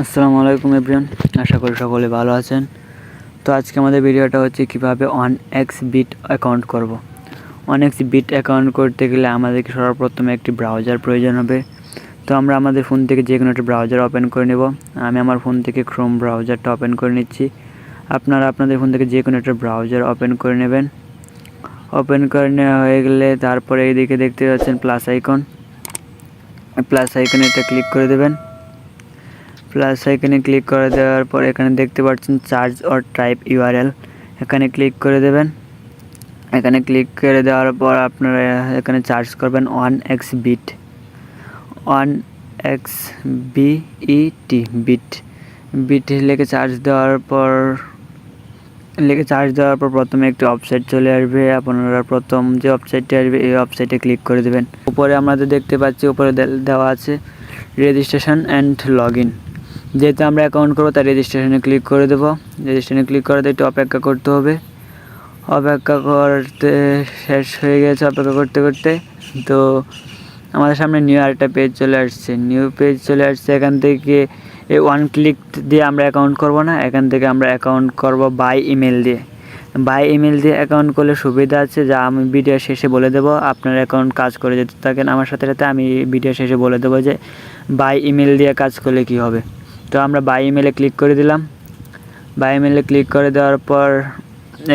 আসসালামু আলাইকুম এভরিওয়ান, আশা করি সকলে ভালো আছেন। তো আজকে আমাদের ভিডিওটা হচ্ছে কিভাবে 1x বিট অ্যাকাউন্ট করব। 1x বিট অ্যাকাউন্ট করতে গেলে আমাদেরকে সর্বপ্রথমে একটি ব্রাউজার প্রয়োজন হবে। তো আমরা আমাদের ফোন থেকে যে কোনো একটা ব্রাউজার ওপেন করে নেব। আমি আমার ফোন থেকে ক্রোম ব্রাউজারটা ওপেন করে নিচ্ছি। আপনারা আপনাদের ফোন থেকে যে কোনো একটা ব্রাউজার ওপেন করে নেবেন। ওপেন করে নেওয়া হয়ে গেলে তারপরে এইদিকে দেখতে পাচ্ছেন প্লাস আইকনে এটা ক্লিক করে দেবেন। প্লাস আইকনে ক্লিক করে দেওয়ার পর এখানে দেখতে পাচ্ছেন চার্জ অর টাইপ ইউআরএল, এখানে ক্লিক করে দেবেন। এখানে ক্লিক করে দেওয়ার পর আপনারা এখানে চার্জ করবেন 1x বিট, 1x বিট লিখে চার্জ দেওয়ার পর প্রথমে একটি ওয়েবসাইট চলে আসবে। আপনারা প্রথম যে ওয়েবসাইটটি আসবে এই ওয়েবসাইটে ক্লিক করে দেবেন। উপরে আমাদের দেখতে পাচ্ছি উপরে দেওয়া আছে রেজিস্ট্রেশন অ্যান্ড লগ ইন। যেহেতু আমরা অ্যাকাউন্ট করবো তাই রেজিস্ট্রেশনে ক্লিক করে দেবো। রেজিস্ট্রেশনে ক্লিক করে একটু অপেক্ষা করতে হবে। অপেক্ষা করতে শেষ হয়ে গেছে অপেক্ষা করতে করতে। তো আমাদের সামনে নিউ আরেকটা পেজ চলে আসছে। এখান থেকে এই ওয়ান ক্লিক দিয়ে আমরা অ্যাকাউন্ট করব না, এখান থেকে আমরা অ্যাকাউন্ট করব বাই ইমেল দিয়ে। অ্যাকাউন্ট করলে সুবিধা আছে, যা আমি ভিডিও শেষে বলে দেবো। আপনার অ্যাকাউন্ট কাজ করে যেতে থাকেন আমার সাথে আমি ভিডিও শেষে বলে দেবো যে বাই ইমেল দিয়ে কাজ করলে কী হবে। তো আমরা বাই ইমেলে ক্লিক করে দিলাম। বাই ইমেলে ক্লিক করে দেওয়ার পর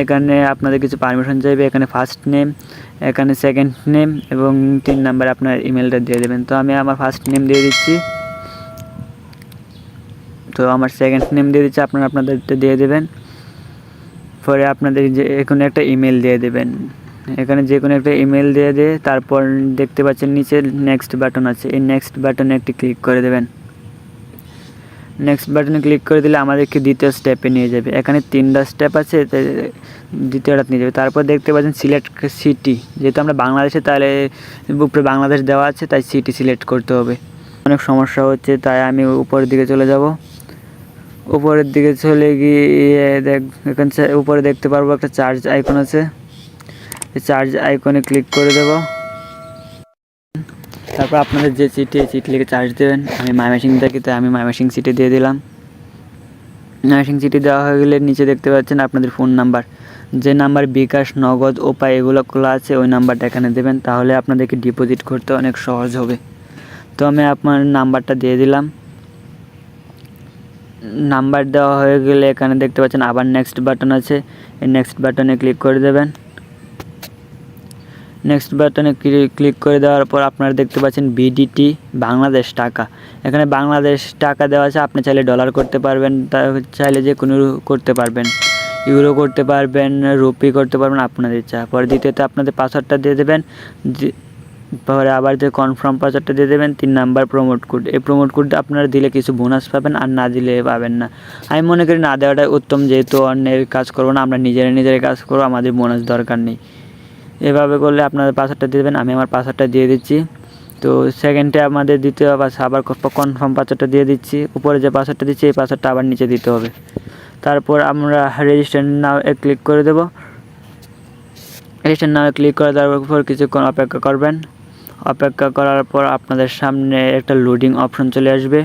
এখানে আপনাদের কিছু পারমিশন চাইবে। এখানে ফার্স্ট নেম, এখানে সেকেন্ড নেম এবং 3 নাম্বার আপনার ইমেলটা দিয়ে দেবেন। তো আমি আমার ফার্স্ট নেম দিয়ে দিচ্ছি। তো আমার সেকেন্ড নেম দিয়ে দিচ্ছি, আপনারা আপনাদেরটা দিয়ে দেবেন। পরে আপনাদের যে কোনো একটা ইমেল দিয়ে দেবেন। এখানে যে কোনো একটা ইমেল দিয়ে তারপর দেখতে পাচ্ছেন নিচে নেক্সট বাটন আছে, এই নেক্সট বাটনে একটি ক্লিক করে দেবেন। নেক্সট বাটনে ক্লিক করে দিলে আমাদেরকে দ্বিতীয় স্টেপে নিয়ে যাবে। এখানে 3টা স্টেপ আছে, দ্বিতীয়টা নিয়ে যাবে। তারপর দেখতে পাচ্ছেন সিলেক্ট সিটি, যেহেতু আমরা বাংলাদেশে তাহলে উপরে বাংলাদেশ দেওয়া আছে তাই সিটি সিলেক্ট করতে হবে। অনেক সমস্যা হচ্ছে তাই আমি উপরের দিকে চলে যাব। উপরের দিকে চলে গিয়ে এখানে উপরে দেখতে পারবো একটা চার্জ আইকন আছে, এই চার্জ আইকনে ক্লিক করে দেব। তারপর আপনাদের যে চিঠি লিখে চার্জ দেবেন। আমি ময়মনসিং থাকি তাই আমি ময়মনসিং সিটি দিয়ে দিলাম। ময়মনসিং সিটি দেওয়া হয়ে গেলে নিচে দেখতে পাচ্ছেন আপনাদের ফোন নাম্বার, যে নাম্বার বিকাশ, নগদ, ওপাই এগুলো খোলা আছে ওই নাম্বারটা এখানে দেবেন, তাহলে আপনাদেরকে ডিপোজিট করতে অনেক সহজ হবে। তো আমি আপনার নাম্বারটা দিয়ে দিলাম। নাম্বার দেওয়া হয়ে গেলে এখানে দেখতে পাচ্ছেন আবার নেক্সট বাটন আছে, এই নেক্সট বাটনে ক্লিক করে দেবেন। নেক্সট বাটনে ক্লিক করে দেওয়ার পর আপনারা দেখতে পাচ্ছেন বিডিটি বাংলাদেশ টাকা, এখানে বাংলাদেশ টাকা দেওয়া আছে। আপনি চাইলে ডলার করতে পারবেন, চাইলে যে কোনো করতে পারবেন, ইউরো করতে পারবেন, রুপি করতে পারবেন, আপনাদের ইচ্ছা। পরে দ্বিতীয়ত আপনাদের পাসওয়ার্ডটা দিয়ে দেবেন। পরে আবার যে কনফার্ম পাসওয়ার্ডটা দিয়ে দেবেন। 3 নাম্বার প্রমোট কোড, এই প্রমোট কোডটা আপনারা দিলে কিছু বোনাস পাবেন, আর না দিলে পাবেন না। আমি মনে করি না দেওয়াটাই উত্তম, যেহেতু অন্যের কাজ করবো না, আমরা নিজেরাই কাজ করবো, আমাদের বোনাস দরকার নেই। এভাবে করলে আপনাদের পাসওয়ার্ডটা দিয়ে দেবেন। আমি আমার পাসওয়ার্ডটা দিয়ে দিচ্ছি। তো সেকেন্ডে আমাদের দ্বিতীয় আবার কনফার্ম পাসওয়ার্ডটা দিয়ে দিচ্ছি। উপরে যে পাসওয়ার্ডটা দিচ্ছি এই পাসওয়ার্ডটা আবার নিচে দিতে হবে। তারপর আমরা রেজিস্টার নাও ক্লিক করে দেব। রেজিস্টার নাও ক্লিক করে দেওয়ার পর কিছুক্ষণ অপেক্ষা করবেন। অপেক্ষা করার পর আপনাদের সামনে একটা লোডিং অপশন চলে আসবে,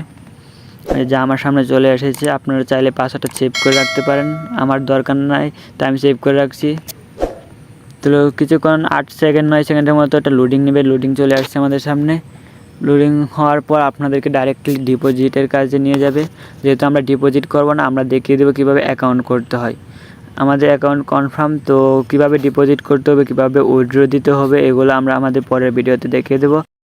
যা আমার সামনে চলে এসেছে। আপনারা চাইলে পাসওয়ার্ডটা সেভ করে রাখতে পারেন, আমার দরকার নাই তাই আমি সেভ করে রাখছি। তো কিছুক্ষণ 8 সেকেন্ড 9 সেকেন্ডের মতো একটা লোডিং নেবে। লোডিং চলে আসছে আমাদের সামনে। লোডিং হওয়ার পর আপনাদেরকে ডাইরেক্টলি ডিপোজিটের কাজে নিয়ে যাবে। যেহেতু আমরা ডিপোজিট করব না, আমরা দেখিয়ে দেবো কীভাবে অ্যাকাউন্ট করতে হয়। আমাদের অ্যাকাউন্ট কনফার্ম, তো কীভাবে ডিপোজিট করতে হবে, কীভাবে উইথড্র দিতে হবে, এগুলো আমরা আমাদের পরের ভিডিওতে দেখিয়ে দেবো।